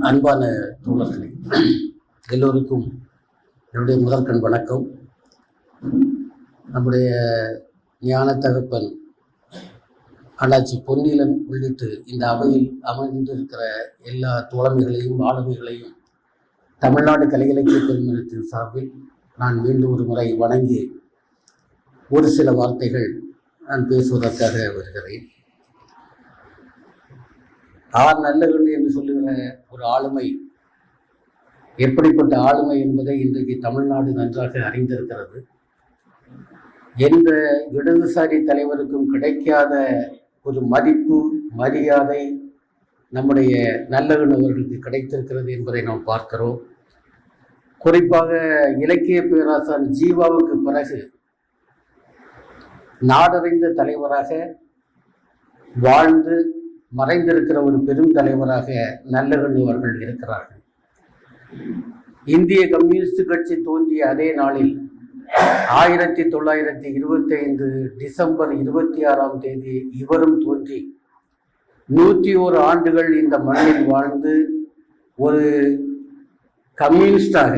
அன்பான தோழர்களே, எல்லோருக்கும் என்னுடைய முதற்கண் வணக்கம். நம்முடைய ஞான தகப்பன் அண்ணாச்சி பொன்னிலன் உள்ளிட்டு இந்த அவையில் அமர்ந்திருக்கிற எல்லா தோழமைகளையும் ஆளுமைகளையும் தமிழ்நாடு கலை இலக்கிய பெருமன்றத்தின் சார்பில் நான் மீண்டும் ஒரு முறை வணங்கி ஒரு சில வார்த்தைகள் நான் பேசுவதற்காக வருகிறேன். ஆர் நல்லகண்ணு என்று சொல்லுகிற ஒரு ஆளுமை எப்படிப்பட்ட ஆளுமை என்பதை இன்றைக்கு தமிழ்நாடு நன்றாக அறிந்திருக்கிறது. எந்த இடதுசாரி தலைவருக்கும் கிடைக்காத ஒரு மதிப்பு மரியாதை நம்முடைய நல்லகண்ணு அவர்களுக்கு கிடைத்திருக்கிறது என்பதை நாம் பார்க்கிறோம். குறிப்பாக இலக்கிய பேராசான் ஜீவாவுக்கு பிறகு நாடறிந்த தலைவராக வாழ்ந்து மறைந்திருக்கிற ஒரு பெரும் தலைவராக நல்லகண்ணு அவர்கள் இருக்கிறார்கள். இந்திய கம்யூனிஸ்ட் கட்சி தோன்றிய அதே நாளில் 1925 டிசம்பர் 26 இவரும் தோன்றி 101 ஆண்டுகள் இந்த மண்ணில் வாழ்ந்து ஒரு கம்யூனிஸ்டாக,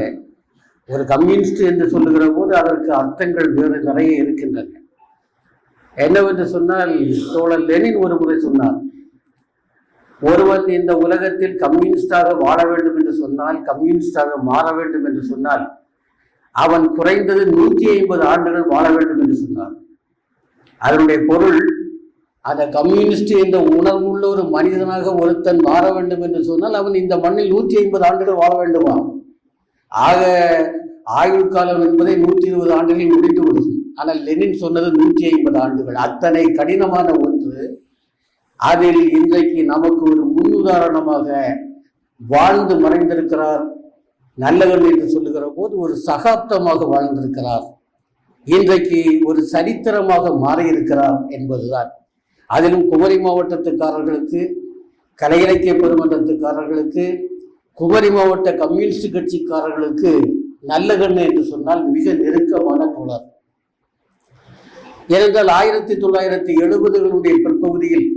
ஒரு கம்யூனிஸ்ட் என்று சொல்லுகிற போது அதற்கு அர்த்தங்கள் வேறு நிறைய இருக்கின்றன. என்னவென்று சொன்னால், தோழர் லெனின் ஒரு முறை சொன்னார், ஒருவன் இந்த உலகத்தில் கம்யூனிஸ்டாக வாழ வேண்டும் என்று சொன்னால், கம்யூனிஸ்டாக மாற வேண்டும் என்று சொன்னால் அவன் குறைந்தது 150 ஆண்டுகள் வாழ வேண்டும் என்று சொன்னார். அதனுடைய பொருள், அந்த கம்யூனிஸ்ட் என்ற உணர்வுள்ள ஒரு மனிதனாக ஒருத்தன் மாற வேண்டும் என்று சொன்னால் அவன் இந்த மண்ணில் 150 ஆண்டுகள் வாழ வேண்டுமா? ஆக ஆயுள் காலம் என்பதை 120 ஆண்டுகளில் முடிந்துவிடும். ஆனால் லெனின் சொன்னது 150 ஆண்டுகள். அத்தனை கடினமான ஒன்று. அதில் இன்றைக்கு நமக்கு ஒரு முன்னுதாரணமாக வாழ்ந்து மறைந்திருக்கிறார் நல்லகண்ணு என்று சொல்லுகிற போது ஒரு சகாப்தமாக வாழ்ந்திருக்கிறார். இன்றைக்கு ஒரு சரித்திரமாக மாறியிருக்கிறார் என்பதுதான். அதிலும் குமரி மாவட்டத்துக்காரர்களுக்கு, கலை இலக்கிய பெருமன்றத்துக்காரர்களுக்கு, குமரி மாவட்ட கம்யூனிஸ்ட் கட்சிக்காரர்களுக்கு நல்லகண்ணு என்று சொன்னால் மிக நெருக்கமான தோழர். ஏனென்றால் 1970களுடைய பிற்பகுதியில்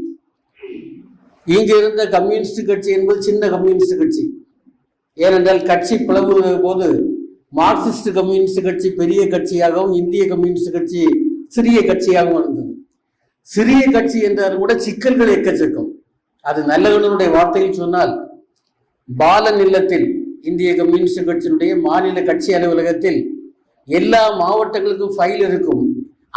இங்கு இருந்த கம்யூனிஸ்ட் கட்சி என்பது சின்ன கம்யூனிஸ்ட் கட்சி. ஏனென்றால் கட்சி பிளவுகிற போது மார்க்சிஸ்ட் கம்யூனிஸ்ட் கட்சி பெரிய கட்சியாகவும் இந்திய கம்யூனிஸ்ட் கட்சி சிறிய கட்சியாகவும் இருந்தது. சிறிய கட்சி என்றாலும் கூட சிக்கல்கள் எக்கச்சக்கம். அது நல்லகண்ணனுடைய வார்த்தையில் சொன்னால், பாலன் இல்லத்தில் இந்திய கம்யூனிஸ்ட் கட்சியினுடைய மாநில கட்சி அலுவலகத்தில் எல்லா மாவட்டங்களுக்கும் ஃபைல் இருக்கும்.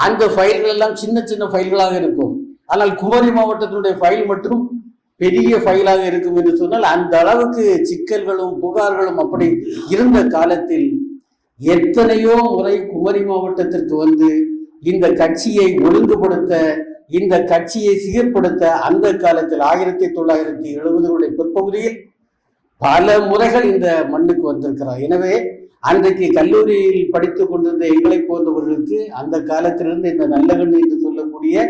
அந்த ஃபைல்கள் எல்லாம் சின்ன சின்ன ஃபைல்களாக இருக்கும். ஆனால் குமரி மாவட்டத்தினுடைய ஃபைல் மட்டும் பெரிய ஃபைலாக இருக்கும் என்று சொன்னால், அந்த அளவுக்கு சிக்கல்களும் புகார்களும் அப்படி இருந்த காலத்தில் எத்தனையோ முறை குமரி மாவட்டத்திற்கு வந்து இந்த கட்சியை ஒழுங்குபடுத்த, இந்த கட்சியை சீர்படுத்த அந்த காலத்தில் 1970களுடைய பிற்பகுதியில் பல முறைகள் இந்த மண்ணுக்கு வந்திருக்கிறார். எனவே அன்றைக்கு கல்லூரியில் படித்துக் கொண்டிருந்த எங்களை போன்றவர்களுக்கு அந்த காலத்திலிருந்து இந்த நல்லகண்ணு என்று சொல்லக்கூடிய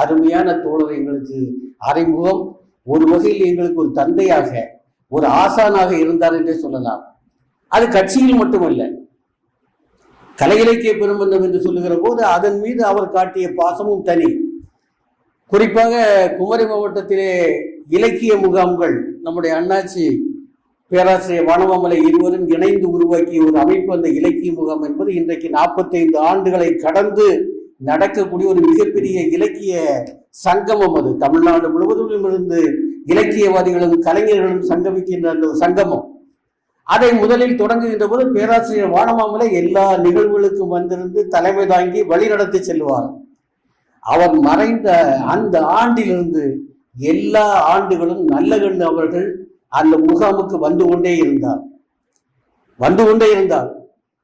அருமையான தோழர் எங்களுக்கு அறிமுகம். ஒரு வகையில் எங்களுக்கு ஒரு தந்தையாக, ஒரு ஆசானாக இருந்தார் என்றே சொல்லலாம். அது கட்சியில் மட்டுமல்ல, கலை இலக்கிய பெருமன்றம் என்று சொல்லுகிற போது அதன் மீது அவர் காட்டிய பாசமும் தனி. குறிப்பாக குமரி மாவட்டத்திலே இலக்கிய முகாம்கள் நம்முடைய அண்ணாச்சி பேராசிரியர் வானமாமலை இருவரும் இணைந்து உருவாக்கிய ஒரு அமைப்பு அந்த இலக்கிய முகாம் என்பது இன்றைக்கு 45 ஆண்டுகளை கடந்து நடக்கக்கூடிய ஒரு மிகப்பெரிய இலக்கிய சங்கமம். அது தமிழ்நாடு முழுவதும் இருந்து இலக்கியவாதிகளும் கலைஞர்களும் சங்கமிக்கின்ற அந்த சங்கமம். அதை முதலில் தொடங்குகின்ற போது பேராசிரியர் வானமாமலை எல்லா நிகழ்வுகளுக்கும் வந்திருந்து தலைமை தாங்கி வழிநடத்தி செல்வார். அவர் மறைந்த அந்த ஆண்டிலிருந்து எல்லா ஆண்டுகளும் நல்லகண்ணு அவர்கள் அந்த முகாமுக்கு வந்து கொண்டே இருந்தார்.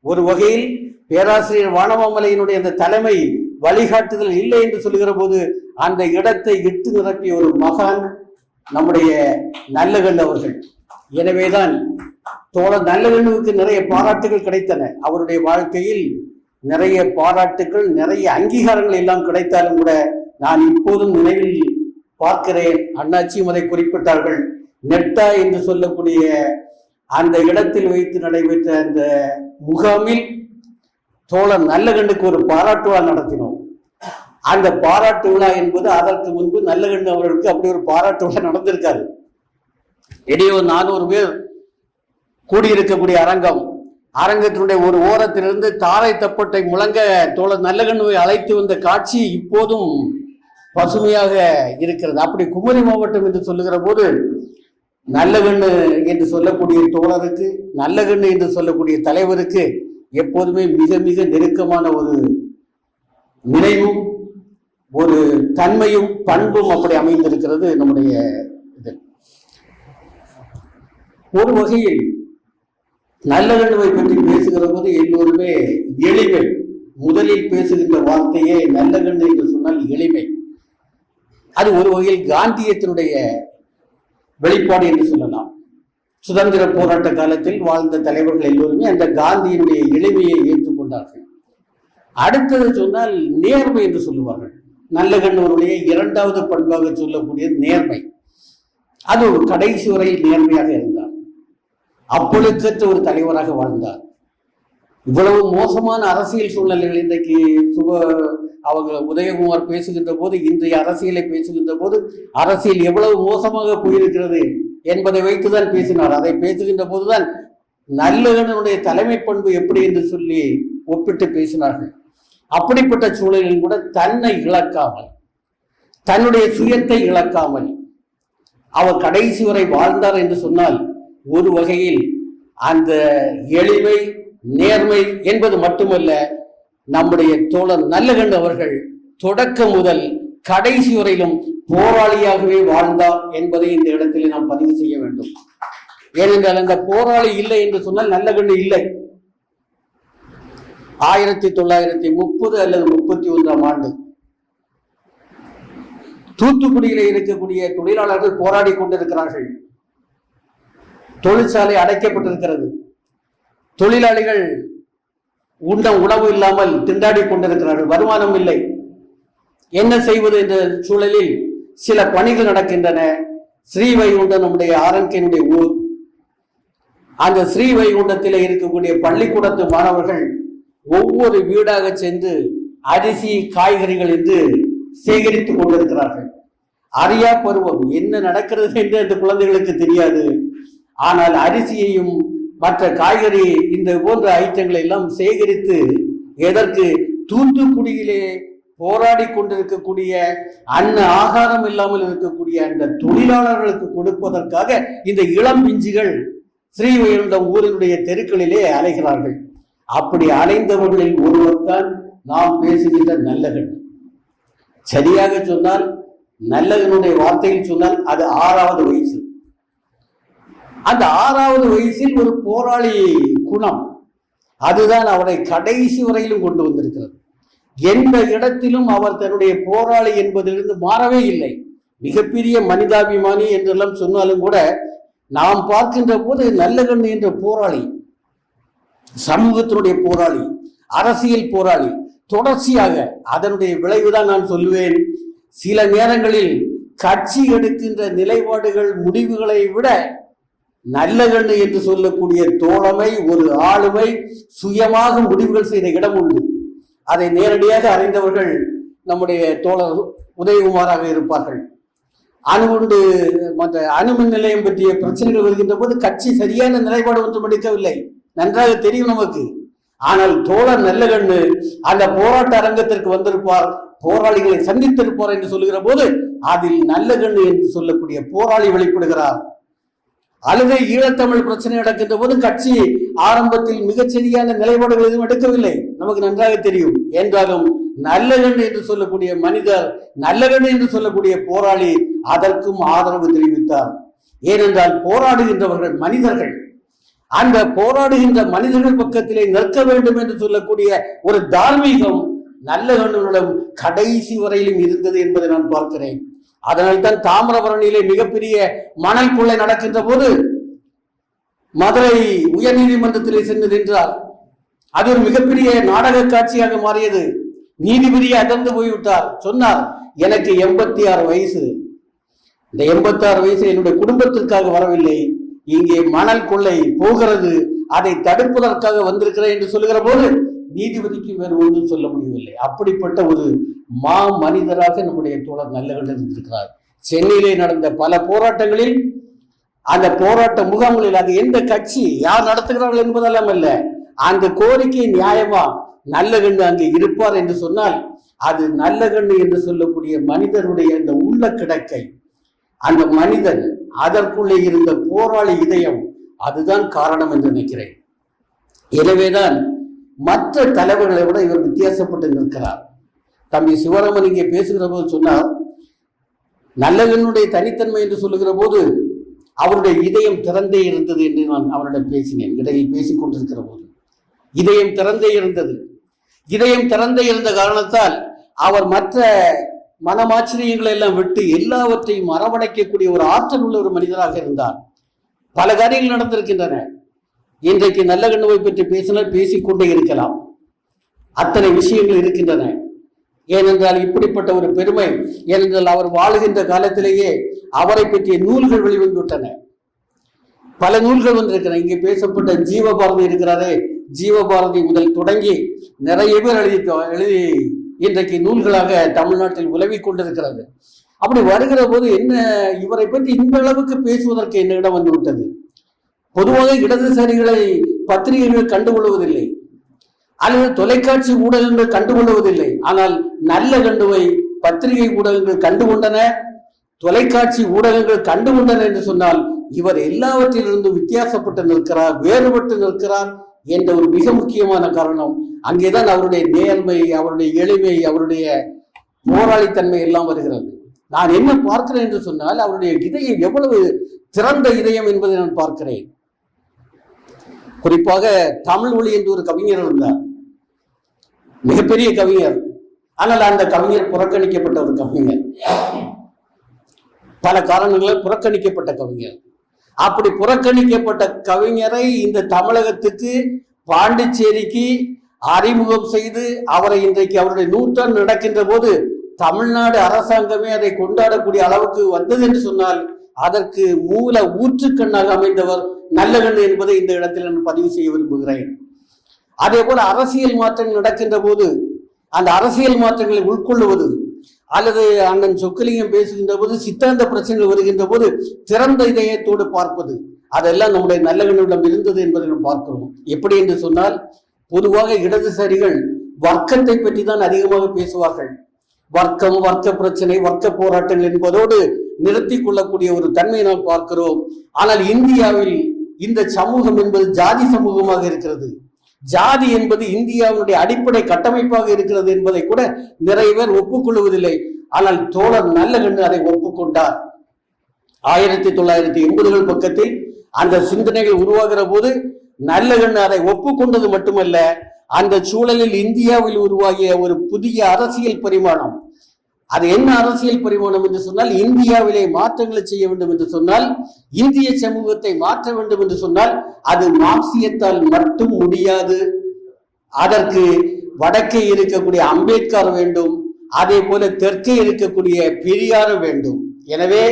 ஒரு வகையில் பேராசிரியர் வானமாமலையினுடைய அந்த தலைமை வழிகாட்டுதல் இல்லை என்று சொல்லுகிற போது அந்த இடத்தை இட்டு நிரப்பிய ஒரு மகான் நம்முடைய நல்லகண்ணு அவர்கள். எனவேதான் தோழர் நல்லகண்ணுவுக்கு நிறைய பாராட்டுகள் கிடைத்தன. அவருடைய வாழ்க்கையில் நிறைய பாராட்டுகள், நிறைய அங்கீகாரங்கள் எல்லாம் கிடைத்தாலும் கூட நான் இப்போதும் நினைவில் பார்க்கிறேன். அண்ணாச்சியும் அதை குறிப்பிட்டார்கள். நெட்டா என்று சொல்லக்கூடிய அந்த இடத்தில் வைத்து நடைபெற்ற அந்த முகாமில் தோழர் நல்லகண்ணுக்கு ஒரு பாராட்டு விழா நடத்தினோம். அந்த பாராட்டு விழா என்பது அதற்கு முன்பு நல்லகண்ணு அவர்களுக்கு அப்படி ஒரு பாராட்டு விழா நடந்திருக்காரு. இடையே 400 பேர் கூடியிருக்கக்கூடிய அரங்கத்தினுடைய ஒரு ஓரத்திலிருந்து தாரை தப்பட்டை முழங்க தோழர் நல்லகண்ணுவை அழைத்து வந்த காட்சி இப்போதும் பசுமையாக இருக்கிறது. அப்படி குமரி மாவட்டம் என்று சொல்லுகிற போது நல்லகண்ணு என்று சொல்லக்கூடிய தோழருக்கு, நல்லகண்ணு என்று சொல்லக்கூடிய தலைவருக்கு எப்போதுமே மிக மிக நெருக்கமான ஒரு நினைவும் ஒரு தன்மையும் பண்பும் அப்படி அமைந்திருக்கிறது நம்முடைய இது. ஒரு வகையில் நல்லகண்ணுவை பற்றி பேசுகிற போது எல்லோருமே எளிமை, முதலில் பேசுகின்ற வார்த்தையே நல்லகண்ணு என்று சொன்னால் எளிமை. அது ஒரு வகையில் காந்தியத்தினுடைய வெளிப்பாடு என்று சொல்லலாம். சுதந்திர போராட்ட காலத்தில் வாழ்ந்த தலைவர்கள் எல்லோருமே அந்த காந்தியினுடைய எளிமையை ஏற்றுக்கொண்டார்கள். அடுத்தது சொன்னால் நேர்மை என்று சொல்லுவார்கள். நல்லகண்ணுடைய இரண்டாவது பண்பாக சொல்லக்கூடிய நேர்மை. அது ஒரு கடைசி வரையில் நேர்மையாக இருந்தார். அப்பொழுக்கற்ற ஒரு தலைவராக வாழ்ந்தார். இவ்வளவு மோசமான அரசியல் சூழ்நிலைகள் இன்றைக்கு அவங்க உதயகுமார் பேசுகின்ற போது, இன்றைய அரசியலை பேசுகின்ற போது அரசியல் எவ்வளவு மோசமாக போயிருக்கிறது என்பதை வைத்துதான் பேசினார். அதை பேசுகின்ற போதுதான் நல்லகண்ணுடைய தலைமை பண்பு எப்படி என்று சொல்லி ஒப்பிட்டு பேசினார்கள். அப்படிப்பட்ட சூழலில் கூட தன்னை இழக்காமல், தன்னுடைய சுயத்தை இழக்காமல் அவர் கடைசி வரை வாழ்ந்தார் என்று சொன்னால் ஒரு வகையில் அந்த எளிமை, நேர்மை என்பது மட்டுமல்ல, நம்முடைய தோழர் நல்லகண்ணு அவர்கள் தொடக்கம் முதல் கடைசி வரையிலும் போராளியாகவே வாழ்ந்தார் என்பதை இந்த இடத்திலே நாம் பதிவு செய்ய வேண்டும். ஏனென்றால் அந்த போராளி இல்லை என்று சொன்னால் நல்லகண்ணு இல்லை. 1930 அல்லது 31ஆம் ஆண்டு தூத்துக்குடியில இருக்கக்கூடிய தொழிலாளர்கள் போராடி கொண்டிருக்கிறார்கள். தொழிற்சாலை அடைக்கப்பட்டிருக்கிறது. தொழிலாளிகள் உணவு இல்லாமல் திண்டாடி கொண்டிருக்கிறார்கள். வருமானம் இல்லை. என்ன செய்வது என்ற சூழலில் சில பணிகள் நடக்கின்றன. ஸ்ரீவைகுண்டம் நம்முடைய ஆரன்கேனுடைய ஊர். அந்த ஸ்ரீவைகுண்டத்தில் இருக்கக்கூடிய பள்ளிக்கூடத்து மாணவர்கள் ஒவ்வொரு வீடாக சென்று அரிசி, காய்கறிகள் என்று சேகரித்துக் கொண்டிருக்கிறார்கள். அறியா பருவம், என்ன நடக்கிறது என்று அந்த குழந்தைகளுக்கு தெரியாது. ஆனால் அரிசியையும் மற்ற காய்கறி இந்த போன்ற ஐட்டங்களை எல்லாம் சேகரித்து எதற்கு? தூத்துக்குடியிலே போராடி கொண்டிருக்கக்கூடிய ஆகாரம் இல்லாமல் இருக்கக்கூடிய அந்த தொழிலாளர்களுக்கு கொடுப்பதற்காக இந்த இளம் பிஞ்சுகள் ஸ்ரீவைகுண்டம் ஊரினுடைய தெருக்களிலே அலைகிறார்கள். அப்படி அலைந்தவர்களில் ஒருவர் தான் நாம் பேசுகின்ற நல்லகண்ணு. சரியாக சொன்னால், நல்லகண்ணுடைய வார்த்தையில் சொன்னால் அது 6வது வயசு. அந்த 6வது வயசில் ஒரு போராளி குணம், அதுதான் அவரை கடைசி வரையிலும் கொண்டு வந்திருக்கிறது. எந்த இடத்திலும் அவர் தன்னுடைய போராளி என்பதிலிருந்து மாறவே இல்லை. மிகப்பெரிய மனிதாபிமானி என்றெல்லாம் சொன்னாலும் கூட நாம் பார்க்கின்ற போது நல்லகண்ணு என்ற போராளி, சமூகத்தினுடைய போராளி, அரசியல் போராளி, தொடர்ச்சியாக அதனுடைய விளைவுதான் நான் சொல்லுவேன். சில நேரங்களில் கட்சி எடுக்கின்ற நிலைப்பாடுகள், முடிவுகளை விட நல்லகண்ணு என்று சொல்லக்கூடிய தோழமை, ஒரு ஆளுமை, சுயமாக முடிவுகள் செய்த இடம் உண்டு. அதை நேரடியாக அறிந்தவர்கள் நம்முடைய தோழர் உதயகுமாராக இருப்பார்கள். அணுகுண்டு மற்ற அணுமின் நிலையம் பற்றிய பிரச்சனைகள் வருகின்ற போது கட்சி சரியான நிலைப்பாடு ஒன்றும் எடுக்கவில்லை, நன்றாக தெரியும் நமக்கு. ஆனால் தோழர் நல்லகண்ணு அந்த போராட்ட அரங்கத்திற்கு வந்திருப்பார், போராளிகளை சந்தித்திருப்பார் என்று சொல்லுகிற போது அதில் நல்லகண்ணு என்று சொல்லக்கூடிய போராளி வெளிப்படுகிறார். அல்லது ஈழத்தமிழ் பிரச்சனை நடக்கின்ற போது கட்சி ஆரம்பத்தில் மிகச்சரியான நிலைப்பாடுகள் எதுவும் எடுக்கவில்லை, நமக்கு நன்றாக தெரியும். என்றாலும் நல்லகண்ணு என்று சொல்லக்கூடிய மனிதர், நல்லகண்ணு என்று சொல்லக்கூடிய போராளி அதற்கும் ஆதரவு தெரிவித்தார். ஏனென்றால் போராடுகின்றவர்கள் மனிதர்கள். அந்த போராடுகின்ற மனிதர்கள் பக்கத்திலே நிற்க வேண்டும் என்று சொல்லக்கூடிய ஒரு தார்மீகம் நல்லகண்ணுடன் கடைசி வரையிலும் இருந்தது என்பதை நான் பார்க்கிறேன். அதனால்தான் தாமிரபரணியிலே மிகப்பெரிய மணல் கொள்ளை நடக்கின்ற போது மதுரை உயர் நீதிமன்றத்திலே சென்று நின்றார். அது ஒரு மிகப்பெரிய நாடக காட்சியாக மாறியது. நீதிபதியை அதிர்ந்து போய்விட்டார். சொன்னார், எனக்கு 86 வயசு, இந்த 86 வயசு என்னுடைய குடும்பத்திற்காக வரவில்லை, இங்கே மணல் கொள்ளை போகிறது, அதை தடுப்பதற்காக வந்திருக்கிறேன் என்று சொல்லுகிற போது நீதிபதிக்கு வேறு ஒன்றும் சொல்ல முடியவில்லை. அப்படிப்பட்ட ஒரு மா மனிதராக நம்முடைய தோழர் நல்லகண்ணு இருந்திருக்கிறார். சென்னையிலே நடந்த பல போராட்டங்களில் அந்த போராட்ட முகாம்களில் அது எந்த கட்சி யார் நடத்துகிறார்கள் என்பதெல்லாம் அல்ல, அந்த கோரிக்கை நியாயமா நல்லகண்ணு அங்கே இருப்பார் என்று சொன்னால் அது நல்லகண்ணு என்று சொல்லக்கூடிய மனிதருடைய அந்த உள்ள கிடக்கை, அந்த மனிதன் அதற்குள்ளே இருந்த போராளி இதயம், அதுதான் காரணம் என்று நினைக்கிறேன். எனவேதான் மற்ற தலைவர்களை விட இவர் வித்தியாசப்பட்டு நிற்கிறார். தம்பி சிவராமன் இங்கே பேசுகிற போது சொன்னார், நல்லகண்ணுடைய தனித்தன்மை என்று சொல்லுகிற போது அவருடைய இதயம் திறந்தே இருந்தது என்று நான் அவரிடம் பேசினேன். இடையில் பேசிக் கொண்டிருக்கிற போது இதயம் திறந்தே இருந்தது. இதயம் திறந்தே இருந்த காரணத்தால் அவர் மற்ற மனமாச்சரியங்களை எல்லாம் விட்டு எல்லாவற்றையும் அரவணைக்கக்கூடிய ஒரு ஆற்றல் உள்ள ஒரு மனிதராக இருந்தார். பல காரியங்கள் நடந்திருக்கின்றன. இன்றைக்கு நல்லகண்ணுவை பற்றி பேசினால் பேசிக்கொண்டே இருக்கலாம். அத்தனை விஷயங்கள் இருக்கின்றன. ஏனென்றால் இப்படிப்பட்ட ஒரு பெருமை, ஏனென்றால் அவர் வாழுகின்ற காலத்திலேயே அவரை பற்றிய நூல்கள் வெளிவந்துவிட்டன. பல நூல்கள் வந்திருக்கின்றன. இங்கே பேசப்பட்ட ஜீவபாரதி இருக்கிறாரே, ஜீவபாரதி முதல் தொடங்கி நிறைய பேர் எழுதி இன்றைக்கு நூல்களாக தமிழ்நாட்டில் உலவிக் கொண்டிருக்கிறது. அப்படி வருகிற போது என்ன, இவரை பற்றி இந்த அளவுக்கு பேசுவதற்கு என்ன இடம் வந்து விட்டது? பொதுவாக இடதுசாரிகளை பத்திரிகைகள் கண்டுகொள்வதில்லை, அல்லது தொலைக்காட்சி ஊடகங்கள் கண்டுகொள்வதில்லை. ஆனால் நல்லகண்ணுவை பத்திரிகை ஊடகங்கள் கண்டுகொண்டன, தொலைக்காட்சி ஊடகங்கள் கண்டுகொண்டன என்று சொன்னால் இவர் எல்லாவற்றிலிருந்து வித்தியாசப்பட்டு நிற்கிறார், வேறுபட்டு நிற்கிறார் என்ற ஒரு மிக முக்கியமான காரணம். அங்கேதான் அவருடைய நேர்மை, அவருடைய எளிமை, அவருடைய போராளித்தன்மை எல்லாம் வருகிறது. நான் என்ன பார்க்கிறேன் என்று சொன்னால் அவருடைய இதயம் எவ்வளவு திறந்த இதயம் என்பதை நான் பார்க்கிறேன். குறிப்பாக தமிழ் ஒளி என்று ஒரு கவிஞர் இருந்தார், மிகப்பெரிய கவிஞர். ஆனால் அந்த கவிஞர் புறக்கணிக்கப்பட்ட ஒரு கவிஞர், பல காரணங்களால் புறக்கணிக்கப்பட்ட கவிஞர். அப்படி புறக்கணிக்கப்பட்ட கவிஞரை இந்த தமிழகத்துக்கு, பாண்டிச்சேரிக்கு அறிமுகம் செய்து அவரை இன்றைக்கு அவருடைய நூற்றாண்டு நடக்கின்ற போது தமிழ்நாடு அரசாங்கமே அதை கொண்டாடக்கூடிய அளவுக்கு வந்தது என்று சொன்னால் அதற்கு மூல ஊற்றுக்கண்ணாக அமைந்தவர் நல்லகண்ணு என்பதை இந்த இடத்தில் நான் பதிவு செய்ய விரும்புகிறேன். அதே போல அரசியல் மாற்றங்கள் நடக்கின்ற போது அந்த அரசியல் மாற்றங்களை உட்கொள்ளுவது, அல்லது அண்ணன் சொக்கலிங்கம் பேசுகின்ற போது சித்தாந்த பிரச்சனைகள் வருகின்ற போது திறந்த இதயத்தோடு பார்ப்பது, அதெல்லாம் நம்முடைய நல்லகண்ணிடம் இருந்தது என்பதை நாம் பார்க்கிறோம். எப்படி என்று சொன்னால், பொதுவாக இடதுசாரிகள் வர்க்கத்தை பற்றி தான் அதிகமாக பேசுவார்கள். வர்க்கம், வர்க்க பிரச்சனை, வர்க்க போராட்டங்கள் என்பதோடு நிறுத்தி கொள்ளக்கூடிய ஒரு தன்மையை நாம் பார்க்கிறோம். ஆனால் இந்தியாவில் இந்த சமூகம் என்பது ஜாதி சமூகமாக இருக்கிறது. ஜாதி என்பது இந்தியாவுடைய அடிப்படை கட்டமைப்பாக இருக்கிறது என்பதை கூட நிறைய பேர் ஒப்புக்கொள்வதில்லை. ஆனால் தோழர் நல்லகண்ணு அதை ஒப்புக்கொண்டார். 1980கள் பக்கத்தில் அந்த சிந்தனைகள் உருவாகிற போது நல்லகண்ணு அதை ஒப்புக்கொண்டது மட்டுமல்ல, அந்த சூழலில் இந்தியாவில் உருவாகிய ஒரு புதிய அரசியல் பரிமாணம். அது என்ன அரசியல் பரிமாணம் என்று சொன்னால், இந்தியாவிலே மாற்றங்களை செய்ய வேண்டும் என்று சொன்னால், இந்திய சமூகத்தை மாற்ற வேண்டும் என்று சொன்னால் அது மார்க்சியத்தால் மட்டும் முடியாது. அதற்கு வடக்கே இருக்கக்கூடிய அம்பேத்கர் வேண்டும், அதே போல தெற்கே இருக்கக்கூடிய பெரியாரும் வேண்டும். எனவே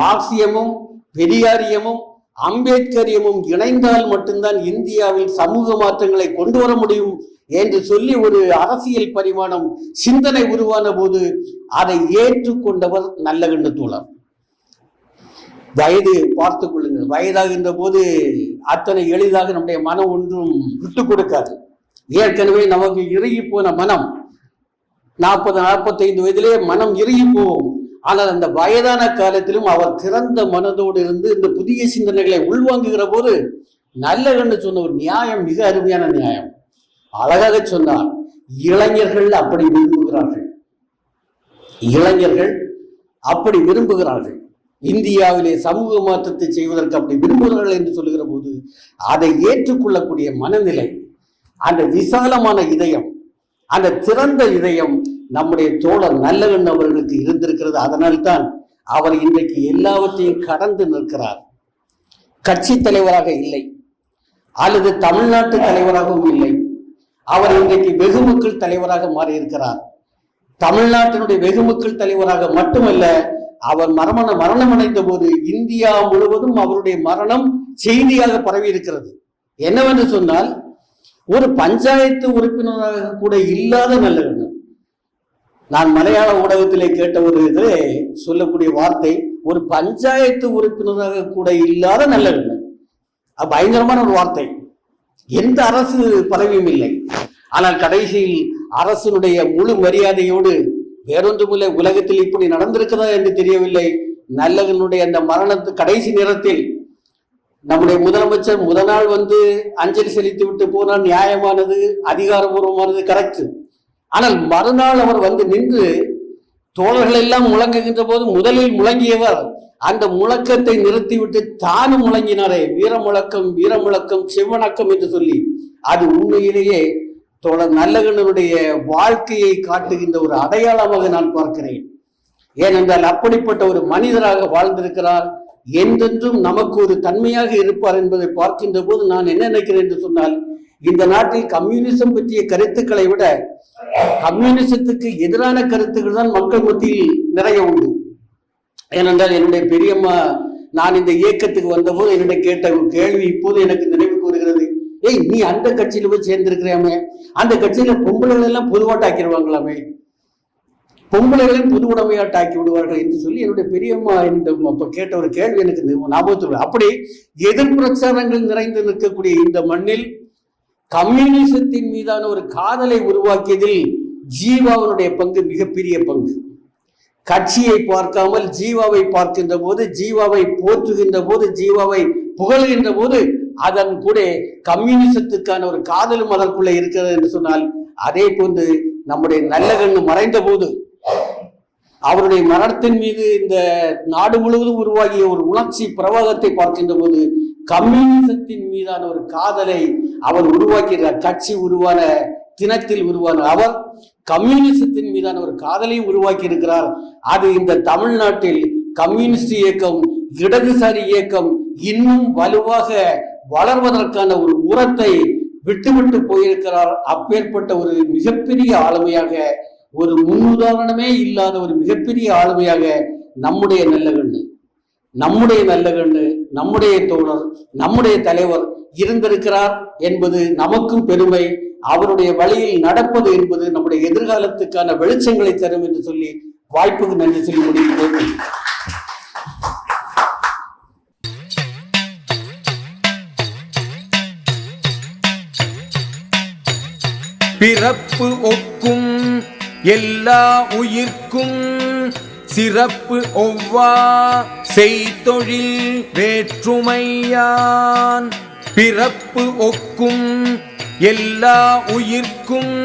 மார்க்சியமும் பெரியாரியமும் அம்பேத்கரியமும் இணைந்தால் மட்டும்தான் இந்தியாவில் சமூக மாற்றங்களை கொண்டு வர முடியும் என்று சொல்லி ஒரு அரசியல் பரிமாணம் சிந்தனை உருவான போது அதை ஏற்றுக்கொண்டவர் நல்லகண்ணு தோழர். வயது பார்த்துக் கொள்ளுங்கள், வயதாகின்ற போது அத்தனை எளிதாக நம்முடைய மனம் ஒன்றும் விட்டு கொடுக்காது. ஏற்கனவே நமக்கு இறுகி போன மனம் 40-45 வயதிலே மனம் இறுகி போகும். ஆனால் அந்த வயதான காலத்திலும் அவர் திறந்த மனதோடு இருந்து இந்த புதிய சிந்தனைகளை உள்வாங்குகிற போது நல்லகண்ணு சொன்ன ஒரு நியாயம் மிக அருமையான நியாயம். அழகாக சொன்னார், இளைஞர்கள் அப்படி விரும்புகிறார்கள், இளைஞர்கள் அப்படி விரும்புகிறார்கள், இந்தியாவிலே சமூக மாற்றத்தை செய்வதற்கு அப்படி விரும்புகிறார்கள் என்று சொல்லுகிற போது அதை ஏற்றுக்கொள்ளக்கூடிய மனநிலை, அந்த விசாலமான இதயம், அந்த திறந்த இதயம் நம்முடைய தோழர் நல்லகண்ணு அவர்களுக்கு இருந்திருக்கிறது. அதனால்தான் அவர் இன்றைக்கு எல்லாவற்றையும் கடந்து நிற்கிறார். கட்சி தலைவராக இல்லை, அல்லது தமிழ்நாட்டு தலைவராகவும் இல்லை. அவர் இன்றைக்கு வெகுமக்கள் தலைவராக மாறியிருக்கிறார். தமிழ்நாட்டினுடைய வெகுமக்கள் தலைவராக மட்டுமல்ல, அவர் மரணம் அடைந்த போது இந்தியா முழுவதும் அவருடைய மரணம் செய்தியாக பரவி இருக்கிறது. என்னவென்று சொன்னால், ஒரு பஞ்சாயத்து உறுப்பினராக கூட இல்லாத நல்லகண்ணு. நான் மலையாள ஊடகத்திலே கேட்ட ஒரு இதிலே சொல்லக்கூடிய வார்த்தை, ஒரு பஞ்சாயத்து உறுப்பினராக கூட இல்லாத நல்லகண்ணு. அது பயங்கரமான ஒரு வார்த்தை. எந்த அரசு பதவியும் இல்லை. ஆனால் கடைசியில் அரசனுடைய முழு மரியாதையோடு வேறொன்றுமில்லை, உலகத்தில் இப்படி நடந்திருக்கிறதா என்று தெரியவில்லை, நல்லகனுடைய அந்த மரணத்து கடைசி நேரத்தில் நம்முடைய முதலமைச்சர் முதல் நாள் அஞ்சலி செலுத்தி விட்டு போனால் நியாயமானது, அதிகாரபூர்வமானது, கரெக்ட். ஆனால் மறுநாள் அவர் நின்று தோழர்கள் எல்லாம் முழங்குகின்ற போது முதலில் முழங்கியவர் அந்த முழக்கத்தை நிறுத்திவிட்டு தானும் முழங்கினாரே, வீரமுழக்கம் வீரமுழக்கம் செவ்வணக்கம் என்று சொல்லி. அது உண்மையிலேயே தோழர் நல்லகண்ணனுடைய வாழ்க்கையை காட்டுகின்ற ஒரு அடையாளமாக நான் பார்க்கிறேன். ஏனென்றால் அப்படிப்பட்ட ஒரு மனிதராக வாழ்ந்திருக்கிறார். என்றென்றும் நமக்கு ஒரு தன்மையாக இருப்பார் என்பதை பார்க்கின்ற போது நான் என்ன நினைக்கிறேன் என்று சொன்னால், இந்த நாட்டில் கம்யூனிசம் பற்றிய கருத்துக்களை விட கம்யூனிசத்துக்கு எதிரான கருத்துக்கள் தான் மக்கள் மத்தியில் நிறைய உண்டு. ஏனென்றால் என்னுடைய பெரியம்மா நான் இந்த இயக்கத்துக்கு வந்தபோது என்னுடைய கேட்ட கேள்வி இப்போது எனக்கு நினைவுக்கு வருகிறது. ஏய், நீ அந்த கட்சியில போய் சேர்ந்திருக்கிறாமே, அந்த கட்சியில பொம்பளைகள் எல்லாம் பொதுவாட்டாக்கிடுவாங்களாமே, பொம்பளைகளையும் பொது உடைமையாட்டாக்கி விடுவார்கள் என்று சொல்லி என்னுடைய பெரியம்மா கேட்ட ஒரு கேள்வி எனக்கு ஞாபகத்தில். அப்படி எதிர் பிரச்சாரங்கள் நிறைந்து நிற்கக்கூடிய இந்த மண்ணில் கம்யூனிசத்தின் மீதான ஒரு காதலை உருவாக்கியதில் ஜீவாவினுடைய பங்கு மிகப்பெரிய பங்கு. கட்சியை பார்க்காமல் ஜீவாவை பார்க்கின்ற போது, ஜீவாவை போற்றுகின்ற போது, ஜீவாவை புகழ்கின்ற போது அதன் கூட கம்யூனிசத்துக்கான ஒரு காதலும் அதற்குள்ள இருக்கிறது என்று சொன்னால், அதே போன்று நம்முடைய நல்லகண்ணு மறைந்த போது அவருடைய மரணத்தின் மீது இந்த நாடு முழுவதும் உருவாகிய ஒரு உணர்ச்சி பிரவாகத்தை பார்க்கின்ற போது கம்யூனிசத்தின் மீதான ஒரு காதலை அவர் உருவாக்கிறார். கட்சி உருவான தினத்தில் உருவான அவர் கம்யூனிசத்தின் மீதான ஒரு காதலையும் உருவாக்கி இருக்கிறார். அது இந்த தமிழ்நாட்டில் கம்யூனிஸ்ட் இயக்கம், இடதுசாரி இயக்கம் இன்னும் வலுவாக வளர்வதற்கான ஒரு உரத்தை விட்டுவிட்டு போயிருக்கிறார். அப்பேற்பட்ட ஒரு மிகப்பெரிய ஆளுமையாக, ஒரு முன்னுதாரணமே இல்லாத ஒரு மிகப்பெரிய ஆளுமையாக நம்முடைய நல்லகண்ணு, நம்முடைய தோழர், நம்முடைய தலைவர் இருந்திருக்கிறார் என்பது நமக்கும் பெருமை. அவருடைய வழியில் நடப்பது என்பது நம்முடைய எதிர்காலத்துக்கான வெளிச்சங்களை தரும் என்று சொல்லி வாய்ப்புக்கு நன்றி சொல்லி முடிக்கிறேன். பிறப்பு ஒக்கும் எல்லா உயிர்க்கும் சிறப்பு ஒவ்வா செய்தொழில் வேற்றுமையான். பிறப்பு ஒக்கும் எல்லா உயிர்க்கும்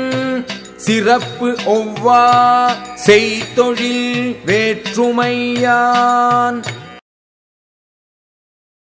சிறப்பு ஒவ்வா செய்தொழில் வேற்றுமையான்.